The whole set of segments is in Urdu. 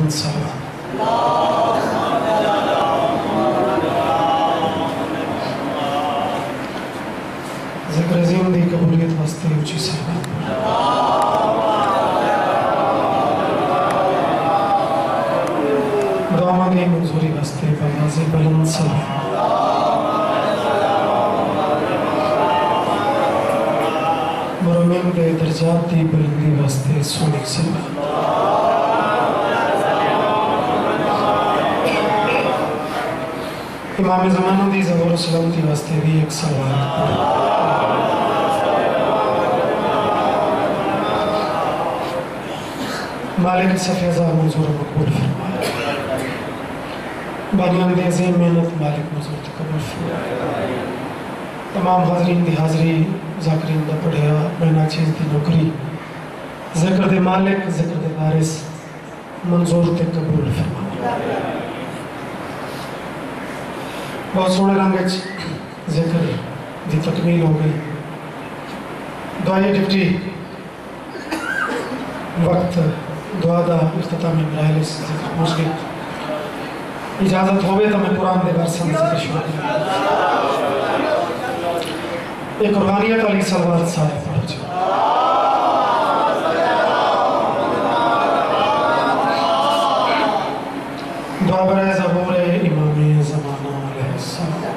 بلند صلوات ذکر عظیم دی قبولیت واسطے اونچی صلوات دعا دی منظوری واسطے بآواز بلند صلوات مرمین دے درجات دی بلندی واسطے سونی صلوات امام زمانوں دی زبور و سلامتی واسطے بھی ایک صلوات مالک صفیزہ منظور مقبول فرمائے بانیان دی عظیم محنت مالک منظور قبول فرمائے تمام حاضرین دی حاضری ذاکرین دا پڑھیا بہنا چیز دی نوکری ذکر دے مالک ذکر دے وارث منظور تے قبول فرمائے بہت سونے رنگج ذکر دی تکمیل ہو گئی دعائی ڈپٹی وقت دعا دا اختتامی مراحل اس ذکر پہنچ گئی اجازت ہوئے تو میں قرآن دے بار سن ذکر شروع ایک روحانیت علی صلوات سارے پڑھ جائے دعا برائے زبور امام زمانہ علیہ السلام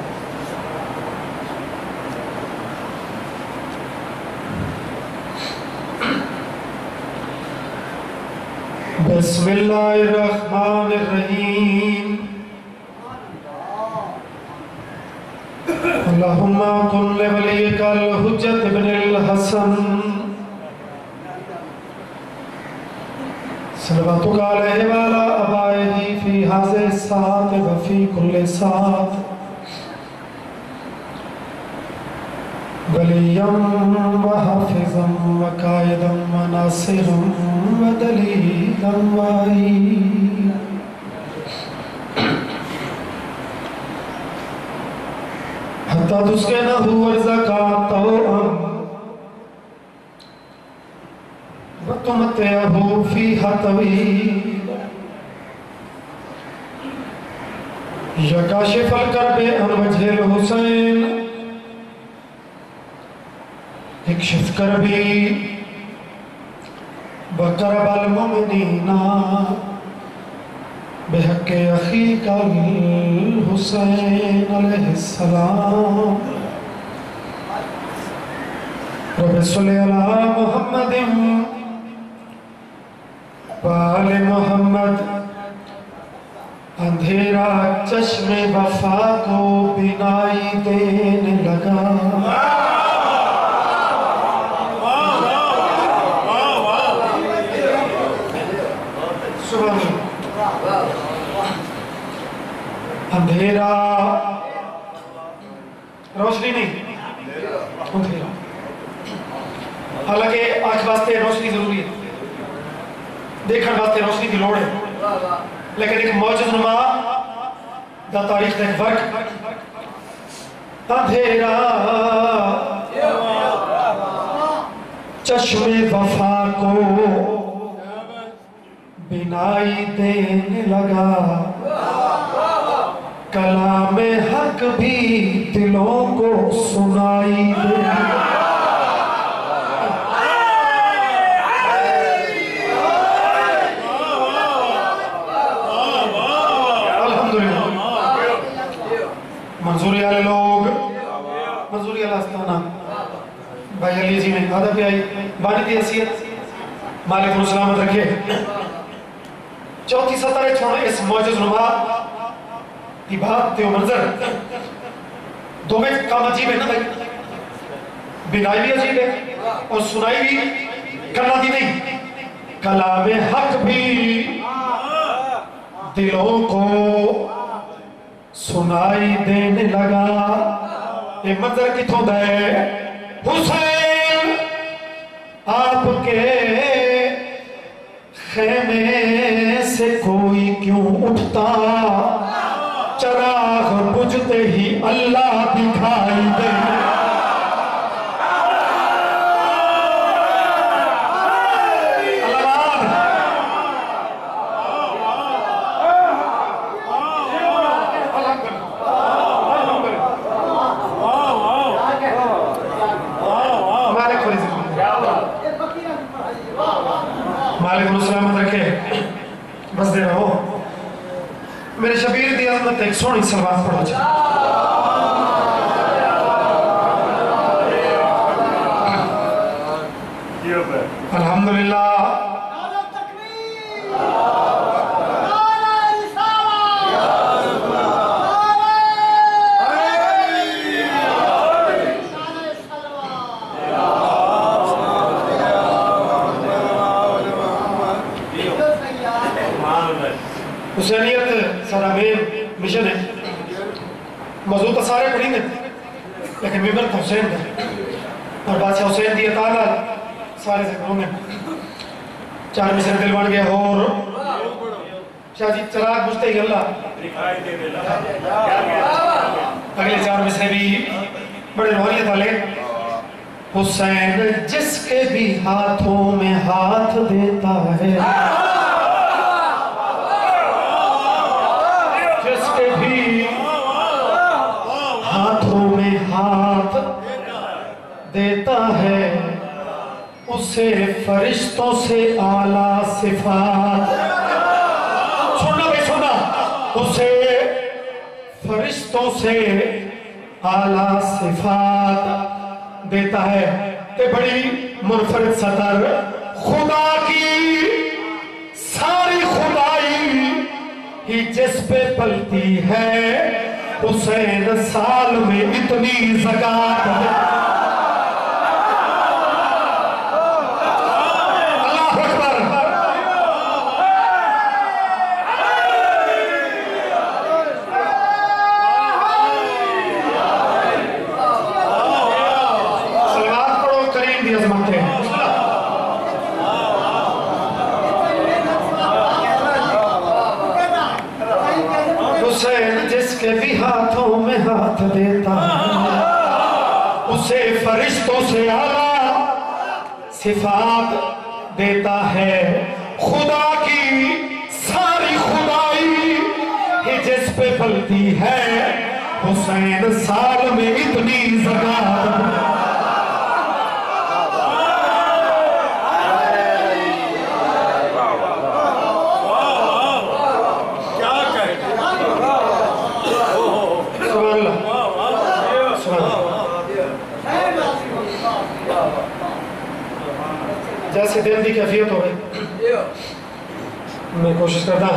بسم اللہ الرحمن الرحیم اللہم کن لولیک الحجت ابن الحسن صلواتک علیہ وعلا ابائہ فی حاضر ساتھ وفی کل ساتھ ولیم و حافظم و قائدم و ناصرم و دلیلم و عید حتی تسکنہ ورزکاتو وتمتعه فيها طويل يا كاشف الكرب عن وجه الحسين اكشف كربي وكرب المؤمنين بحق أخيك الحسين عليه السلام رب صل على محمد پال محمد اندھیرا چشم وفا کو بینائی دینے لگا اندھیرا روشنی نہیں اندھیرا حالانکہ آنکھ واسطے روشنی ضروری ہے دیکھن واسطے روشنی کی لوڑ ہے لیکن ایک معجز نما دا تاریخ دا ایک فرق اندھیرا چشم وفا کو بینائی دینے لگا کلام حق بھی دلوں کو سنائی دینے لگا منظوری والے لوگ منظوری والا استانہ بھائی علی جی میں آدھا پہ آئی بانی دی حیثیت مالک و سلامت رکھے چوتھی سطر چھوڑ اس معجز نما کی بات تے و منظر دو میں کام عجیب ہے نا بھائی بنائی بھی عجیب ہے اور سنائی بھی کرنا دی نہیں کلام حق بھی دلوں کو سنائی دینے لگا یہ منظر کتوں دے حسین آپ کے خیمے سے کوئی کیوں اٹھتا چراغ بجھتے ہی اللہ دکھائی دے مالک انہوں سلامت رکھے بس دے رہو میرے شبیر دی عظمت ایک سونی سلوات پڑھو جائے الحمدللہ حسینیت سارا مین مشن ہے موضوع تو سارے پڑھی گئے لیکن ممبر تو حسین ہے اور بادشاہ حسین دی عطا سارے ذکروں میں 4 مصرے دل بن گئے اور شاہ جی چراغ بجھتے ہی اللہ اگلے 4 مصرے بھی بڑے روحانیت والے حسین جس کے بھی ہاتھوں میں ہاتھ دیتا ہے دیتا ہے اسے فرشتوں سے اعلیٰ صفات سننا بھی سننا اسے فرشتوں سے اعلیٰ صفات دیتا ہے کہ بڑی منفرد سطر خدا کی ساری خدائی ہی جس پہ پلتی ہے حسین سال میں اتنی زکاة اللہ اکبر صلوات پڑھو کریم دی عظمت ہے حسین جس کے بھی ہاتھوں میں ہاتھ دیتا ہے اسے فرشتوں سے اعلیٰ صفات دیتا ہے خدا کی ساری خدائی ہی جس پہ پلتی ہے حسین سال میں اتنی زکاة جیسے دل دی کیفیت ہو گئی میں کوشش کرتا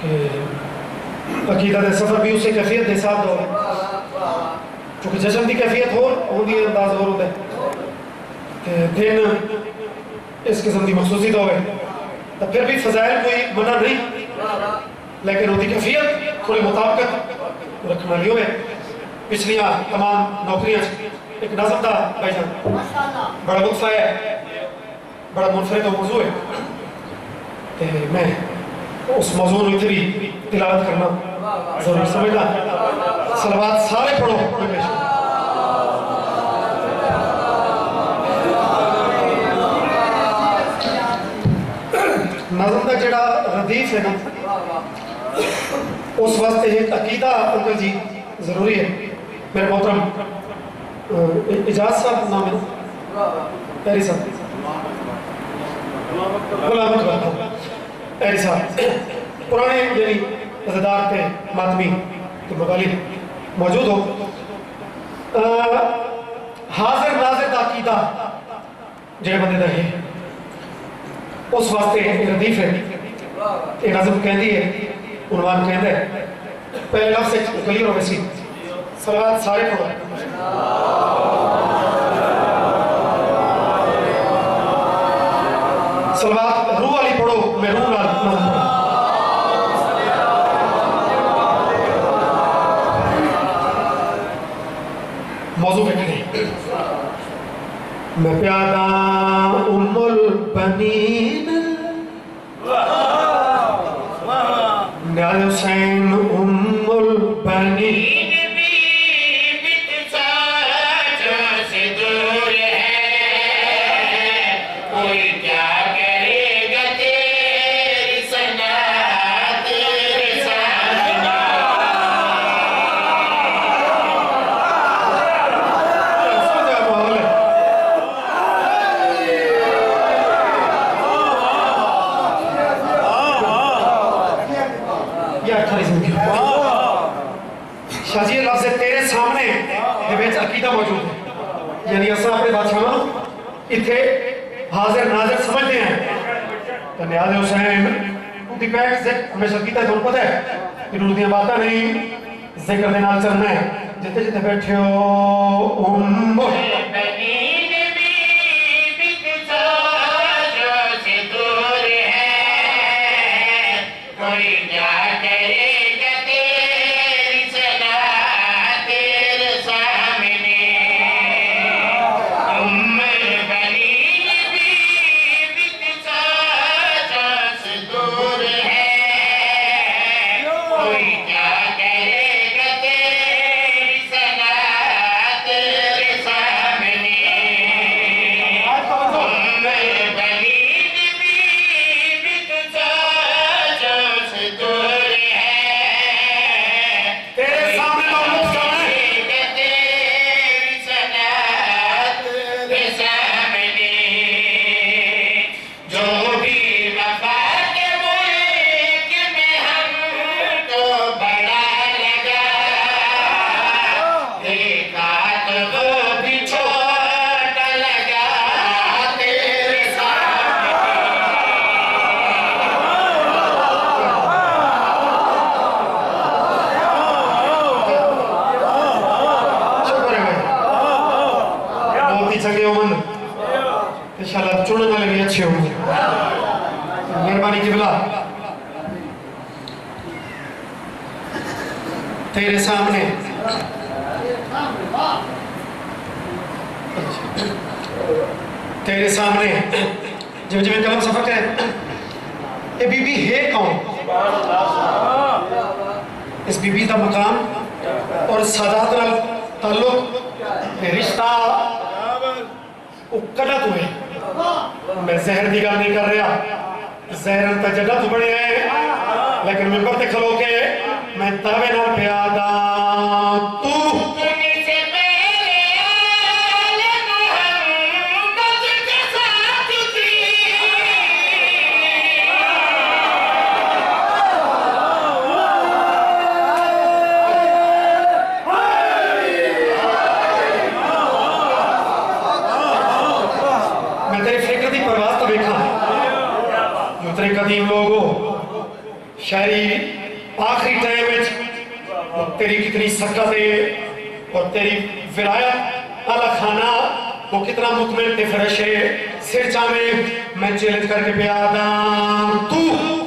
کہ عقیدہ دے سفر بھی اسے کیفیت دے ساتھ ہو گئے چونکہ جشن دی کیفیت ہو دی انداز ہو رہا ہے کہ دن اس قسم دی مخصوصی تو ہو گئے تو پھر بھی فضائل کوئی منع نہیں لیکن وہ دی کیفیت تھوڑی مطابقت رکھنا لیوں ہے پچھلیاں تمام نوکریاں ایک نظم تھا بھائی جان بڑا وقفہ ہے بڑا منفرد و موضوع ہے میں اس موضوع میں بھی تلاوت کرنا ضرور سمجھنا صلوات سارے پڑھو نظم کا جڑا ردیف ہے نا اس واسطے ایک عقیدہ انکل جی ضروری ہے میرے محترم اجاز صاحب نام ہے پیری صاحب غلام اکبر پیری صاحب پرانے یعنی عزدار پہ ماتمی کے مغالب موجود ہو حاضر ناظر عقیدہ جڑے بندے دا ہے اس واسطے ردیف ہے یہ نظم کہندی ہے عنوان کہندہ ہے پہلے لفظ سے کلیر ہو گئی صلوات سارے پڑھو صلوات روح والی پڑھو میں روح نال نظم پڑھو موضوع پہ کھڑے میں پیادہ ام البنین نیال حسین ام البنین عقیدہ موجود ہے یعنی اصلا اپنے بادشاہ اتھے حاضر ناظر سمجھتے ہیں تو نیاز حسین دی پیٹ ذکر ہمیشہ عقیدہ دور پتہ ہے انہوں نے باتاں نہیں ذکر دینا چلنا ہے جتے جتے بیٹھے ہو مہربانی قبلہ تیرے سامنے جو میں کلام سفر کرے یہ بی بی ہے کون اس بی بی دا مقام اور سادات نال تعلق رشتہ اکڑت ہوئے میں زہر دی گل نہیں کر رہا زہرن تا جگہ تو بڑے ہیں لیکن میں پرتے کھلو کے میں تابے نہ پیادا تو قدیم لوگوں شاعری آخری ٹائم میں تیری کتنی سکتیں اور تیری ولایت اعلیٰ خانہ وہ کتنا مطمئن تے فرش ہے سر چاہمیں میں چیلنج کر کے پیادا تو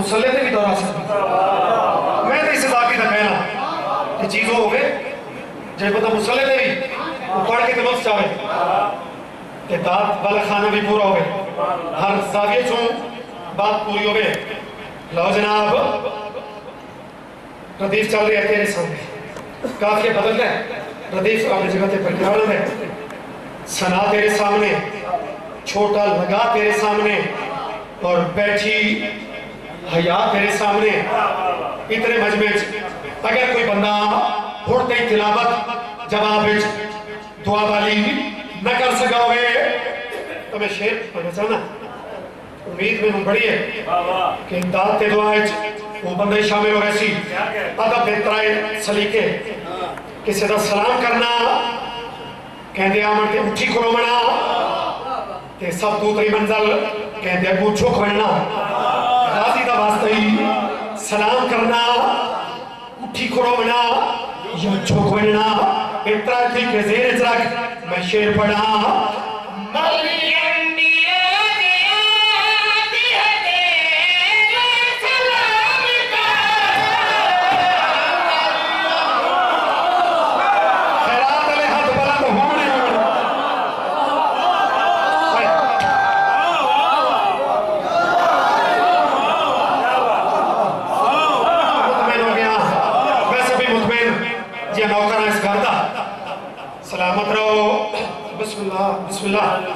مسلح تے بھی دورا سکتا میں تو اسے ذاکی تھا کہنا کہ چیزوں ہوئے جب پتہ مسلح تے بھی وہ پڑھ کے تلوث چاہے کہ داد والا کھانا بھی پورا ہوئے ہر زاویے چون بات پوری ہوئے لو جناب ردیف چل رہے ہیں تیرے سامنے کافی بدل گئے ردیف اپنے جگہ تے پر کیا ہے سنا تیرے سامنے چھوٹا لگا تیرے سامنے اور بیٹھی حیات تیرے سامنے اتنے مجمع اگر کوئی بندہ ہوتے ہی تلاوت جواب دعا والی نہ کر سکا ہوئے تو میں شیر پڑھنا چاہنا امید میں بڑی ہے کہ امداد تے دعا وہ بندے شامل ہو ایسی ادب بہترائے سلیقے کسی دا سلام کرنا کہندے آمن تے اٹھی کھلو منا تے سب دوسری منزل کہتے ہیں ابو جھک بننا غازی دا واسطہ ہی سلام کرنا اٹھی کھڑو بنا یا جھک بننا اترا تھی کہ زیر چرک میں شیر پڑھا سلامت رہو بسم اللہ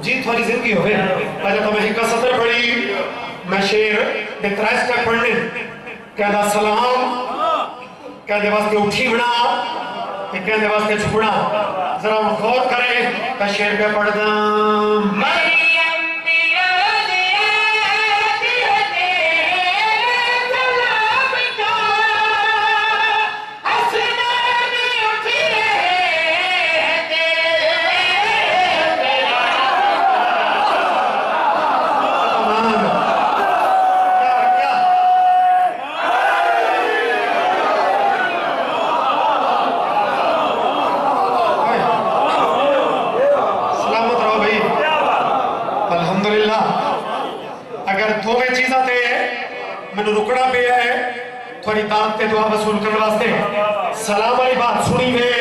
جی تھوڑی زندگی ہوئے آجا تو میں ہی کا سطر پڑھی میں شیر اترائس تک پڑھنے کہہ دا سلام کہہ دے واسطے اٹھی بنا کہہ دے واسطے چھپنا ذرا غور کرے کہ شیر پہ پڑھ دا رکڑا پہ ہے تھوڑی دانت تے دعا وصول کرنے واسطے سلام والی بات سنی ہوئے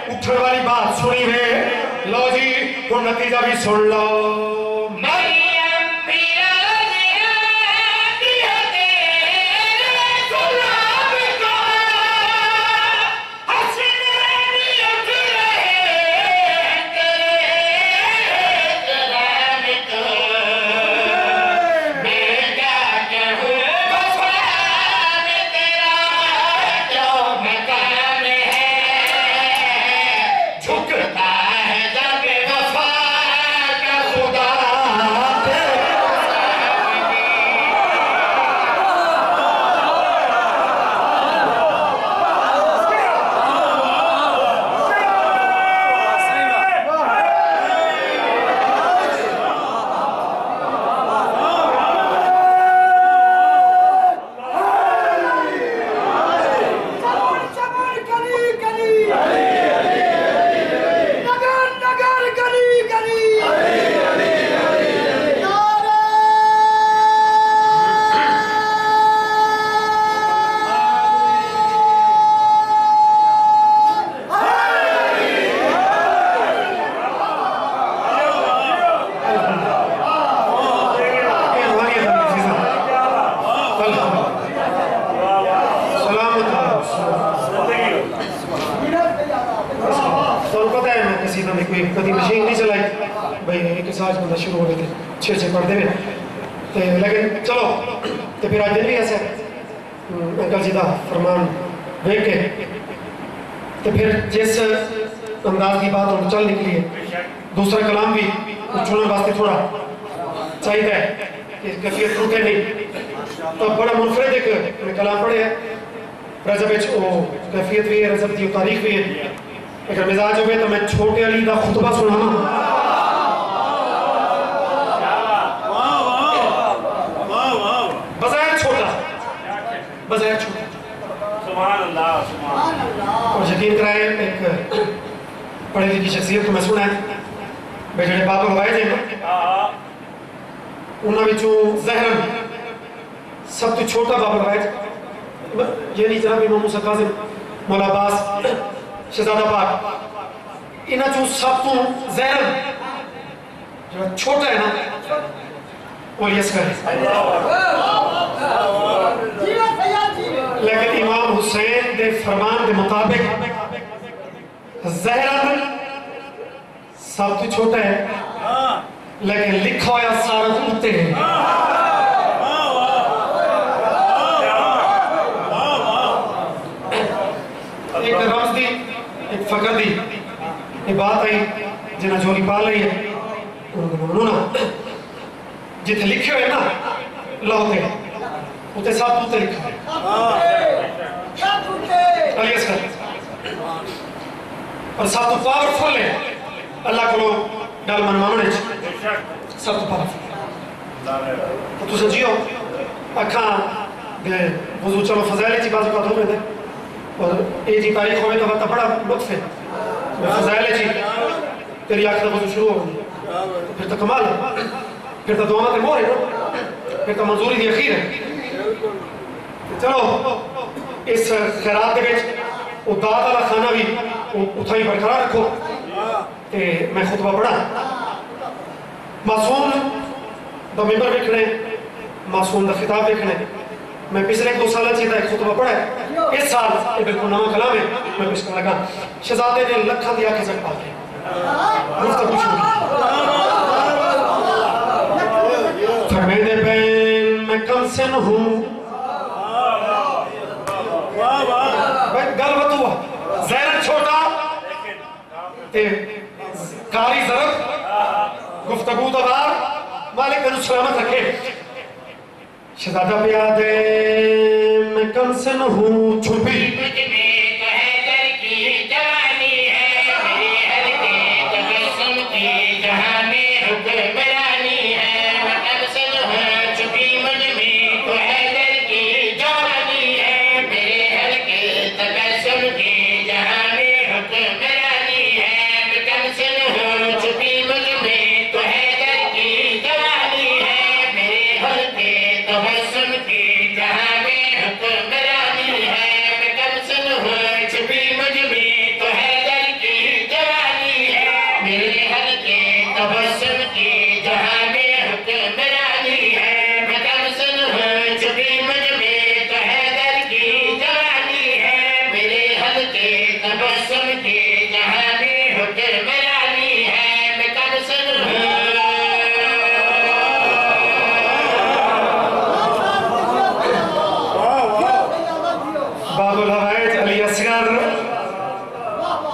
اٹھن والی بات سنی ہوئے لو جی وہ نتیجہ بھی سن لو شروع ہو گئے تھے 6 پڑھ دے میں لیکن چلو تو پھر آج دن بھی ایسا انکل جی دا فرمان دیکھ کے تو پھر جس انداز کی بات ہم چل نکلی ہے دوسرا کلام بھی چھوڑنے واسطے تھوڑا چاہیے ہے کہ کیفیت رکے نہیں تو بڑا منفرد ایک کلام پڑھے ہے رجب کیفیت بھی ہے رجب کی تاریخ بھی ہے اگر مزاج ہوئے تو میں چھوٹے علی دا خطبہ سنانا بظاہر چھوٹا سبحان اللہ اور یقین کرائے ایک پڑھی لکھی شخصیت کو میں سنا ہے بھائی جڑے بابا ہوائے جائیں انہوں نے جو زہرن سب تو چھوٹا بابا ہوائے یعنی جناب امام موسیٰ کاظم مولا عباس شہزادہ پاک انہوں جو سب تو زہرن جو چھوٹا ہے نا ولی اصغر ہے لیکن امام حسین دے فرمان دے مطابق زہرن سب تو چھوٹا ہے لیکن لکھا ہویا سارا تو اتے ہیں ایک رمز دی ایک فقر دی ایک بات آئی جنہ جولی پال رہی ہے انہوں نے جتنے لکھے ہوئے نا لوتے اتے ساتھ اتے لکھا ہے علی اصغر اور ساتھ پاورفل ہے اللہ کو گل منوانے سب تو پاک تو تسا جیو اکھاں دے وضو چلو فضائل چی بازو کا دو میں دے اور اے جی تاریخ ہوئے تو بڑا لطف ہے فضائل چی تیری آنکھ دا وضو شروع ہو گئی پھر تو کمال ہے پھر تو دعا تے مور ہے پھر تو منظوری دی اخیر ہے چلو اس خیرات دے وچ وہ داد والا کھانا بھی اتھائی برقرار رکھو تے میں خطبہ پڑھا معصوم دا ممبر دیکھنے معصوم دا خطاب دیکھنے میں پچھلے 2 سالہ چیتا ایک خطبہ پڑھا ہے اس سال یہ بالکل نواں کلام ہے میں پیش کرنے لگا شہزادے نے لکھاں دی آنکھیں چک پا کے گفتگو شروع فرمیدے بین میں کم سن ہوں گل بتوا زہرن چھوٹا کاری ضرب گفتگو دار مالک تنو سلامت رکھے شہزادہ پیادے میں کم سن ہوں چھپی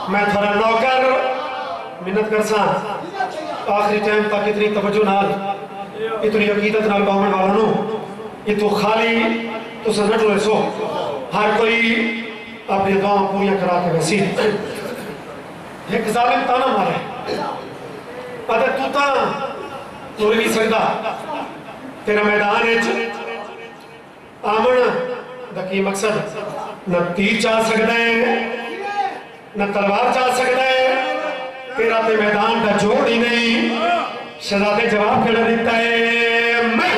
میں تھوڑا نوکر منت کرساں آخری ٹائم تک اتنی توجہ نال اتنی عقیدت نال باؤمن والا نو یہ تو خالی تو سنٹ ہوئے سو ہر کوئی اپنی دعاں پوریاں کرا کے ویسی ایک ظالم تانا مارے پتہ تو تا توڑ نہیں سکتا تیرا میدان ہے آمن دکی مقصد نہ تیر چاہ سکتا ہے نہ تلوار چاہ سکتا ہے تیرا تے میدان کا جوڑ ہی نہیں شہزادے جواب کھڑا دیتا ہے میں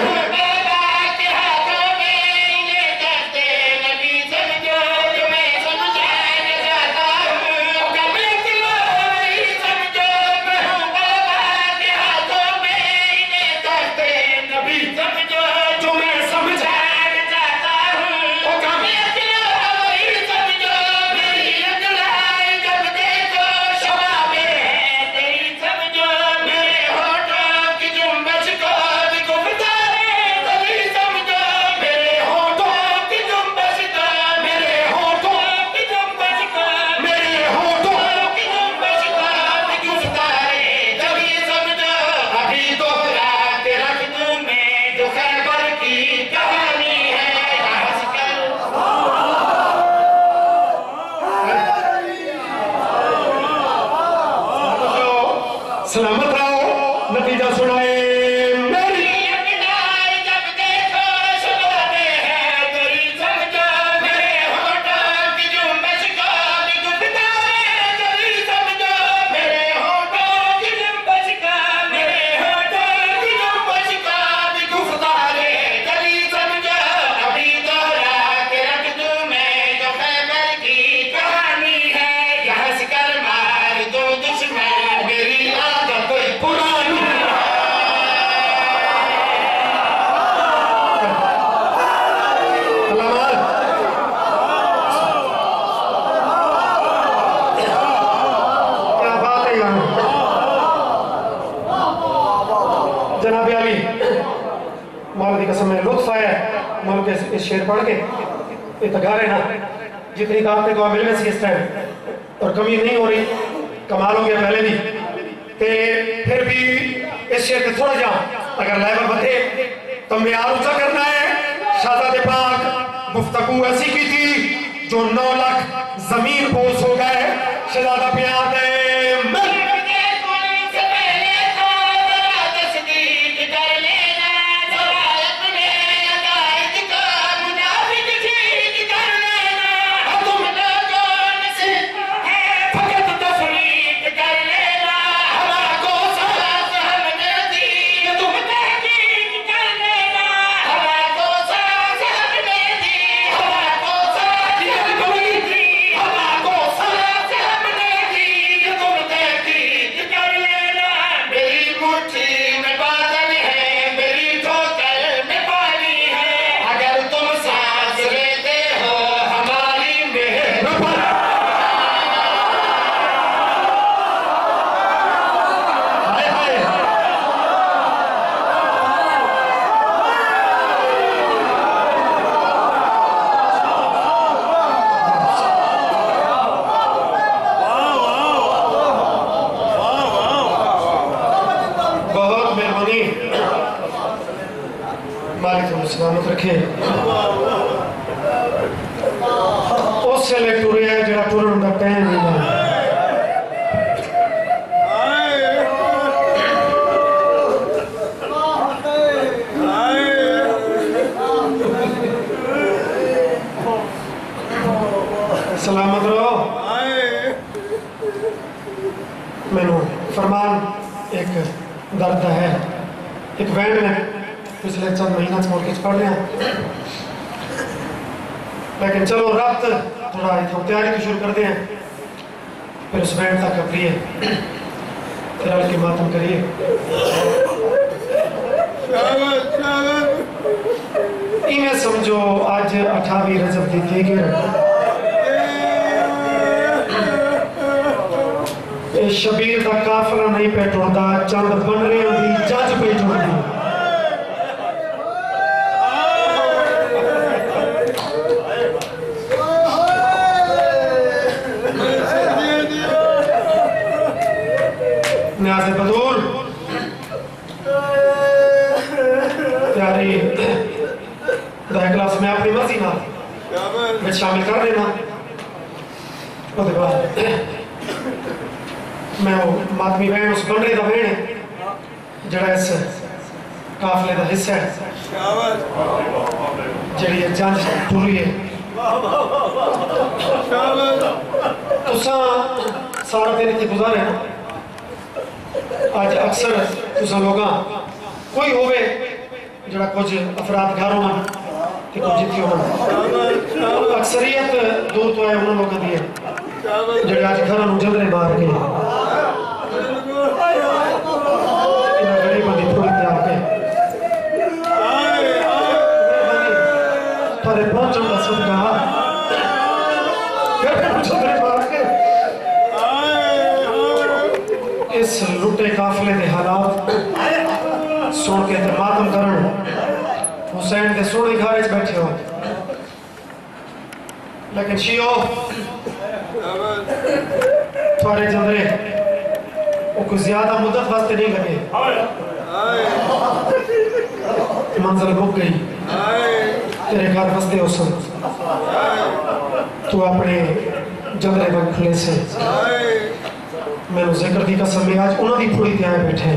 سلامت رہو نتیجہ سنائے جناب علی مولا دی قسم میں لطف آیا ہے مولا کے اس شعر پڑھ کے اتگار ہے نا جتنی دعوت دعا مل میں سی اس ٹائم اور کمی نہیں ہو رہی کمال ہو گیا پہلے بھی تے پھر بھی اس شعر کے تھوڑا جا اگر لیبر بتے تو معیار اونچا کرنا ہے شہزادے پاک گفتگو ایسی کی تھی جو 9 لاکھ زمین بوس ہو گئے شہزادہ پیار دے سے لے ٹورے ہے جڑا ٹورن دا ٹائم نہیں ہے سلامت رہو میں نے فرمان ایک درد ہے ایک وین میں پچھلے چند مہینہ سے مورگیج پڑھ رہے ہیں لیکن چلو رابط تھوڑا تیاری تو شروع کر دیں پھر اس وین تک اپریے پھر حال کی ماتم کریے میں سمجھو آج 28 رجب دی دیگر شبیر دا کافلہ نہیں پیٹھو دا چند بن رہے ہوں دی جاج پیٹھو دی نیاز بدول پیاری دا کلاس میں اپنی مرضی نہ میں شامل کر دینا وہ دے بعد میں وہ ماتمی بہن اس بن رہی دا بہن ہے جڑا اس کافلے دا حصہ ہے جڑی ایک جانج پوری ہے تو سارا دن کی گزارے نا آج اکثر تسا لوگاں کوئی ہوئے جڑا کچھ افراد گھروں میں کہ کچھ جتی ہو اکثریت دور تو ہے انہوں لوگاں دیئے جڑے آج گھروں میں جلدے مار کے انہاں غریبوں دی پھوڑی تے آ کے پھرے پہنچوں کا صدقہ گھر میں جلدے مار کے اس لٹے کافلے دے حالات سن کے تے ماتم کرن حسین دے سونے گھارے چ بیٹھے ہو لیکن شیعو تھوڑے جندرے وہ کوئی زیادہ مدت واسطے نہیں لگے منزل بک گئی تیرے گھر واسطے ہو سن تو اپنے جندرے بن کھلے سے میں نے ذکر دی قسم میں آج انہوں دی پھوڑی تے آئے بیٹھے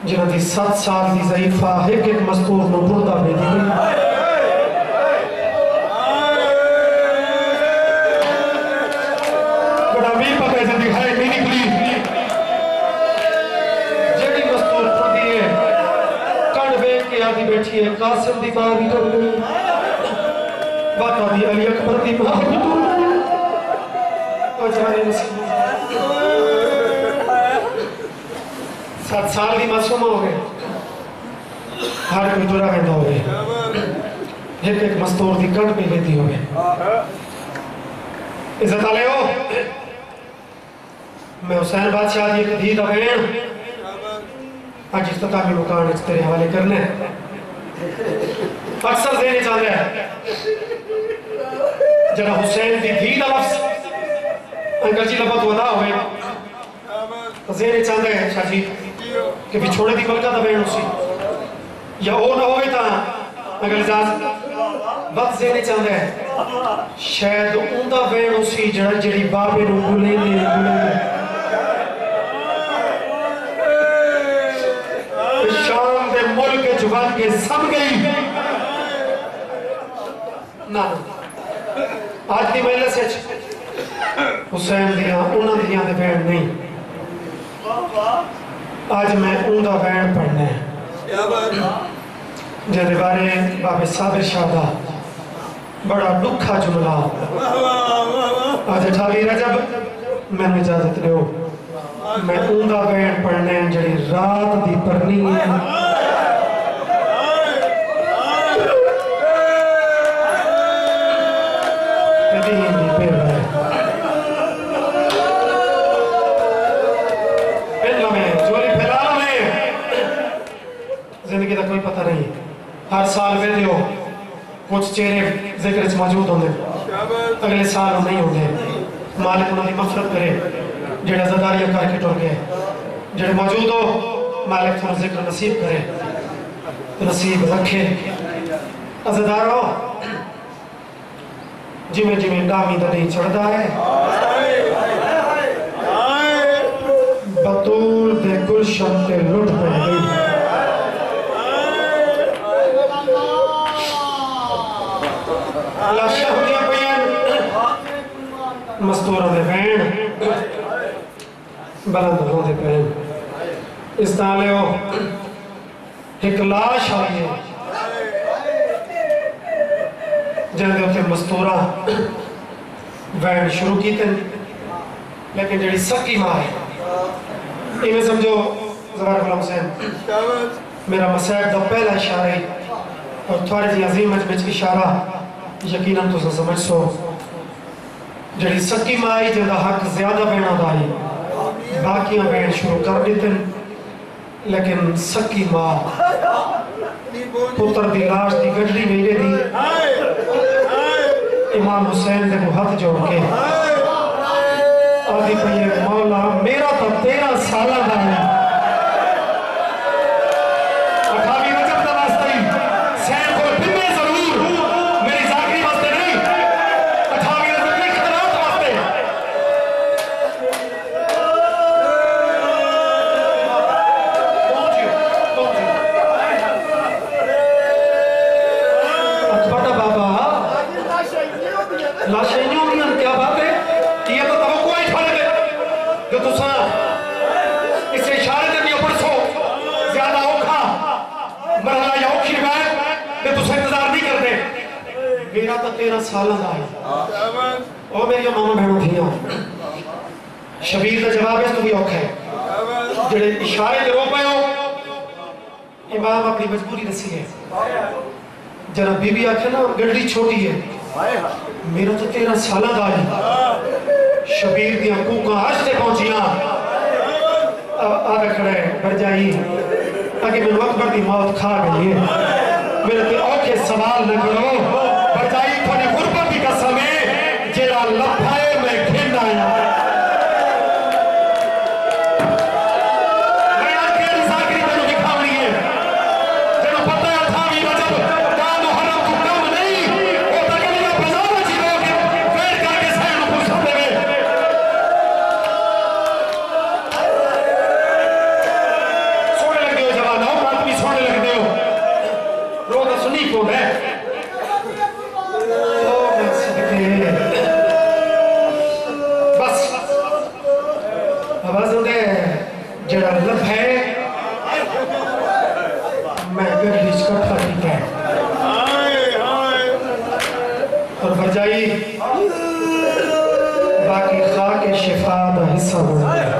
جنہوں دی 7 سال دی ضعیفہ ایک مستور نو بردہ بے دی گئی بڑا بھی پکے سے دکھائے نہیں نکلی جڑی مستور پھوڑی ہے کڑ بیک کے آدھی بیٹھی ہے قاسم دی ماں بھی ٹوٹ گئی باتا دی علی اکبر دی ماں بھی ٹوٹ گئی اور جانے نصیب 7 سال دی معصومہ ہو گئے ہر کوئی ٹورا گھنٹا ہو گئے ایک مستور دی کٹ پہ لیتی ہو گئے عزت آلے ہو میں حسین بادشاہ دی ایک دید بہن آج اختتامی مکان اس تیرے حوالے کرنے اکثر ذہنی چاہ رہا ہے جنہ حسین دی دید لفظ انکل جی لبت ودا ہوئے ذہنی چاہ رہا ہے شاہ جی کہ بھی چھوڑے دی بلکہ دا بہن اسی یا او نہ ہوئے تا اگر اجاز وقت ذہنی چاہ رہا ہے شاید اندہ بہن اسی جڑی بابے نو بلیں دے شام دے ملک جوان کے سم گئی نا آج دی محلہ سے حسین دیا انہاں دیا دے بہن نہیں آج میں اندہ بہن پڑھنے جہدے بارے باب صابر شاہدہ بڑا دکھا جملہ آج 28 رجب میں اجازت لے ہو میں اندہ بہن پڑھنے جڑی رات دی پرنی ہے دین دی پیر ہے زندگی کا کوئی پتہ نہیں ہر سال میں دیو کچھ چہرے ذکر اس موجود ہوندے اگلے سال نہیں ہوندے مالک انہوں نے مغفرت کرے جڑے عزاداریاں کر کے ٹور گئے جڑے موجود ہو مالک تھوڑا ذکر نصیب کرے نصیب رکھے عزادارو جویں جویں ڈامی دا نہیں چڑھدا ہے بطول دے گلشن تے لٹ پہ گئی لاشا ہویا پہن مستورہ دے بین بلند ہو دے پہن اس تالے ہو ایک لاش آئی ہے جن دے ہوتے مستورہ بین شروع کی تن لیکن جڑی سکی ماں ہے میں سمجھو زبار غلام حسین میرا مسائب دا پہلا اشارہ ہے اور تھوڑی جی عظیم مجمج اشارہ یقیناً تو سمجھ سو جڑی سکی مائی جن دا حق زیادہ بینا دائی باقیاں بین شروع کر دیتن لیکن سکی ماں پتر دی لاش دی گجری میرے دی امام حسین دے کو ہاتھ جوڑ کے آدھی پہیے مولا میرا تو 13 سالہ دا ہے 18 رجب دا واسطہ ہی سین کو پھرنے ضرور میری ذاکری واسطے نہیں 18 رجب نہیں خطرات واسطے اکبر بابا لاشینیوں میں کیا بات ہے کہ یہ تو توقع ہی پھڑ گئے جو تو سنا اس اشارے دے بھی اوپر سو زیادہ اوکھا مرحلہ یا اوکھی روایت کہ تو سے انتظار نہیں کرتے میرا تو 13 سالہ دا ہے او میری ماما بہنوں تھیاں شبیر دا جواب ہے تو بھی اوکھا ہے جڑے اشارے دے رو پائے ہو امام اپنی مجبوری رسی ہے جناب بی بی آکھے نا گڑی چھوٹی ہے میرا تو 13 سالہ دا ہے شبیر دیا کوکاں آشتے پہنچیاں آگے کھڑے بڑھ جائی تاکہ میں اکبر دی موت کھا گئی ہے میرے تے اوکھے سوال نہ کرو بڑھ جائی تھوڑے غربت کی قسم ہے جیڑا لپھائے میں کھن آیا میں آکے ذاکری تنو دکھاونی ہے جنہوں پتہ ہے 18 رجب کام محرم کو کم نہیں وہ تکلیہ بزارہ چیزوں کے فیر کر کے سینوں کو سکتے ہوئے سونے لگ دے ہو جوان ہو بات بھی سونے لگ دے ہو روزہ سنی کون ہے بس آواز ہوتے جڑا لب ہے میں گردش کا پھاٹی ہے اور برجائی باقی خاک شفا دا حصہ ہونا ہے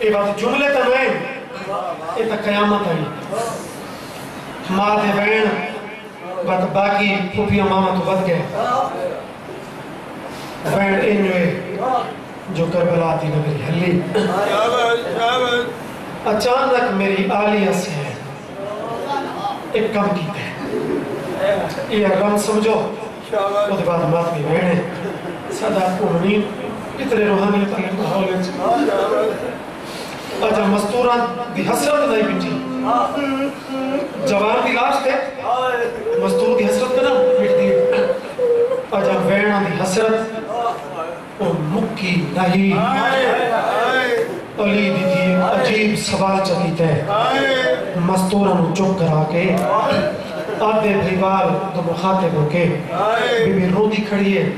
یہ بات جملے تنویں یہ تا قیامت ہے ماں دے بین بات باقی پھوپیاں ماما تو بد گئے بین انجوے جو کربلا دی نبی حلی اچانک میری آلیہ سے ایک کم کی تے یہ رم سمجھو وہ دے بعد مات بھی بینے سادات کو منین اتنے روحانی تغیر محول اچھا مستوران دی حسرت نہیں بیٹی جوان دی لاش تے مستور دی حسرت میں نا بیٹ دی اچھا وینا دی حسرت وہ مکی نہیں علی دی دی عجیب سوال چلی تے مستوران چک کرا کے آدھے بھیوال تو مخاطب ہو کے بی بی رو دی کھڑی ہے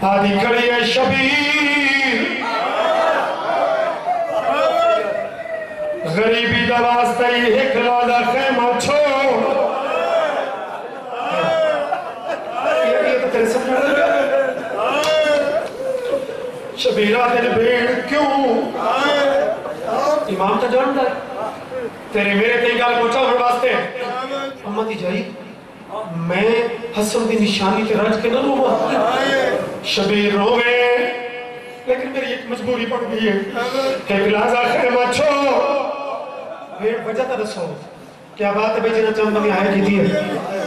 آدھی کھڑی ہے شبیر غریبی دا واسطہ ہی ایک لادہ خیمہ چھوڑ یہ تو تیرے سمجھ رہا ہے شبیرہ تیرے بھیڑ کیوں امام تا جانتا ہے تیرے میرے تیگال پہنچا ہر واسطے امہ دی جائی میں حسن دی نشانی تے رج کے نہ روما شبیر روے لیکن میری ایک مجبوری پڑ گئی ہے کہ ایک لازہ خیمہ چھوڑ وجہ تا دسو کیا بات ہے بھئی جنہ چند بنی آئے کی دیئے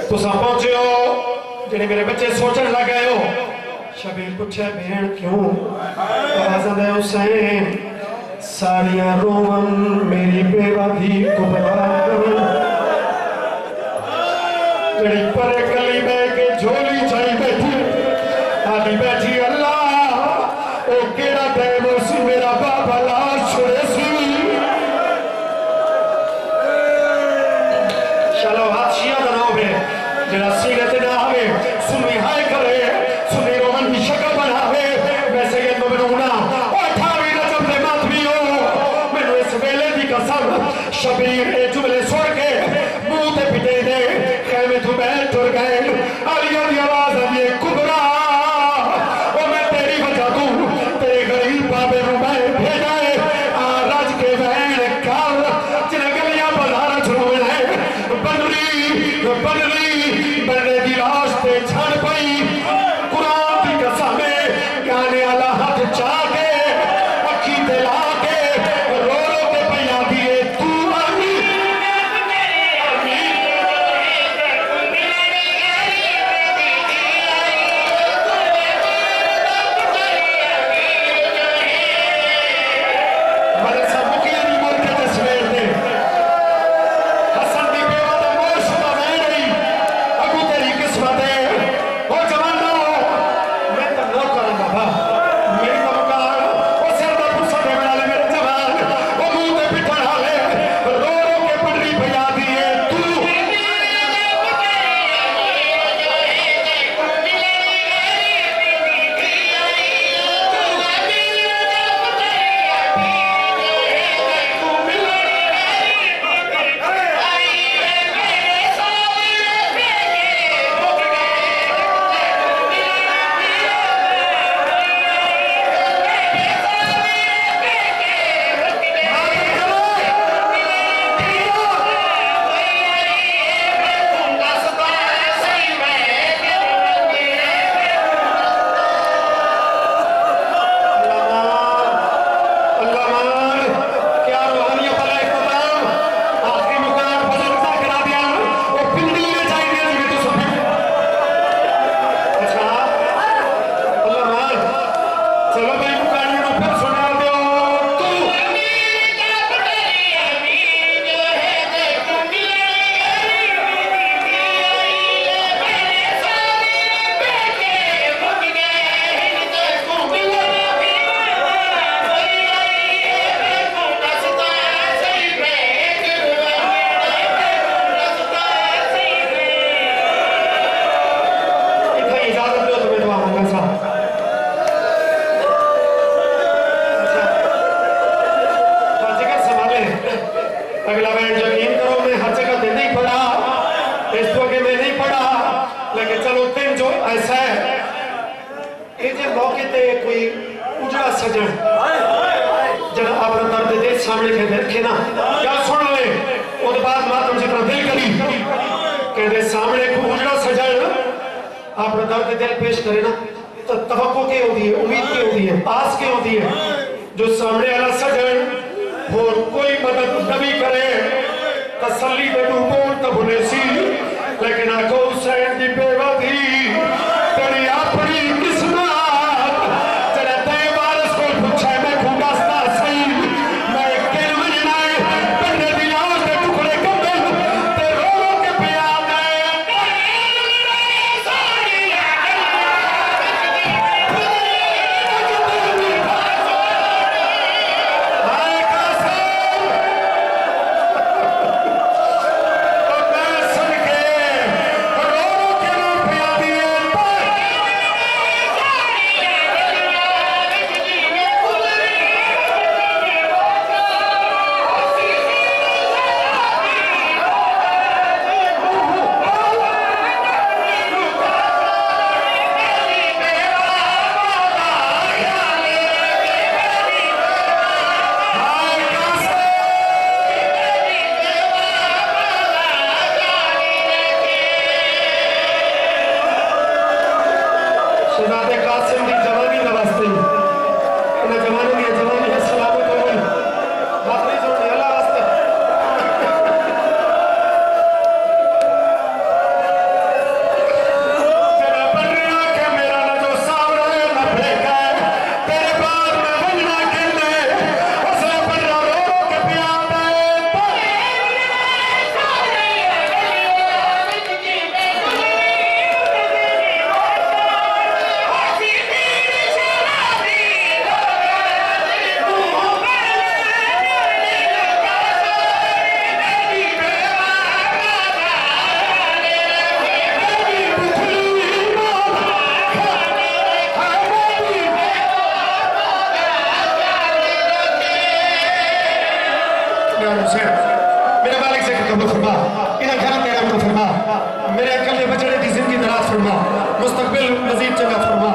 تو سا پہنچے ہو جنہیں میرے بچے سوچن لگ گئے ہو شبیر پوچھے بہن کیوں آوازہ دے حسین ساریاں رومن میری بیوہ بھی کبرا کرن جڑی پر گلی بے کے جھولی چاہی بیٹھی آدھی بیٹھی اللہ او کیڑا ٹائم اسی میرا بابا لاش چھوڑے سی چلو ہاتھ شیعہ دناؤ بے جڑا سینے تے نہ آوے سنوی ہائے کرے سنوی رومن کی شکل بناوے ویسے یہ تو بنونا اٹھاوی رجب دے مات بھی ہو میں نے اس ویلے دی قسم شبیر اے جملے سوڑ کے منہ تے پٹے دے خیمے تو بیٹھ ٹر گئے علیہ دی آواز ہے کبرا او میں تیری وجہ دوں تیرے غریب بابے رو میں بھیجا ہے آراج کے وین کار جنہیں گلیاں بازارہ چھوڑے ہیں بننے دی لاش تے چھڑ پئی قرآن کی قسم ہے گانے والا ہاتھ چاہ کے اکھی دلا کے رو رو کے پیا دیے تو اگلا بینڈ یقین کرو میں ہر جگہ دے نہیں پڑھا اس تو کہ میں نہیں پڑھا لیکن چلو تین جو ایسا ہے یہ جو موقع تے کوئی اجڑا سجن جنہا اپنا درد دے سامنے کے دیکھے نا یا سن لے وہ بعد ماتم جتنا دل کری کہ دے سامنے کو اجڑا سجن اپنا درد دل پیش کرے نا تو توقع کے ہوتی ہے امید کے ہوتی ہے آس کے ہوتی ہے جو سامنے والا سجن اور کوئی مدد نبی کرے تسلی دے ڈوبون تب انہیں سی لیکن آکو حسین دی بیوہ تھی تیری اپنی قسمت تیرے تے وارث کو پوچھے میں کھوڑاستا سی میں ایک کل مجنائے بندے دی لاش دے ٹکڑے کمبل تے رو رو کے پیاد ہے حسین میرے مالک سے قبول فرما انہاں گھر تیرا کو فرما میرے عقل دے بچڑے دی زندگی دراز فرما مستقبل مزید چنگا فرما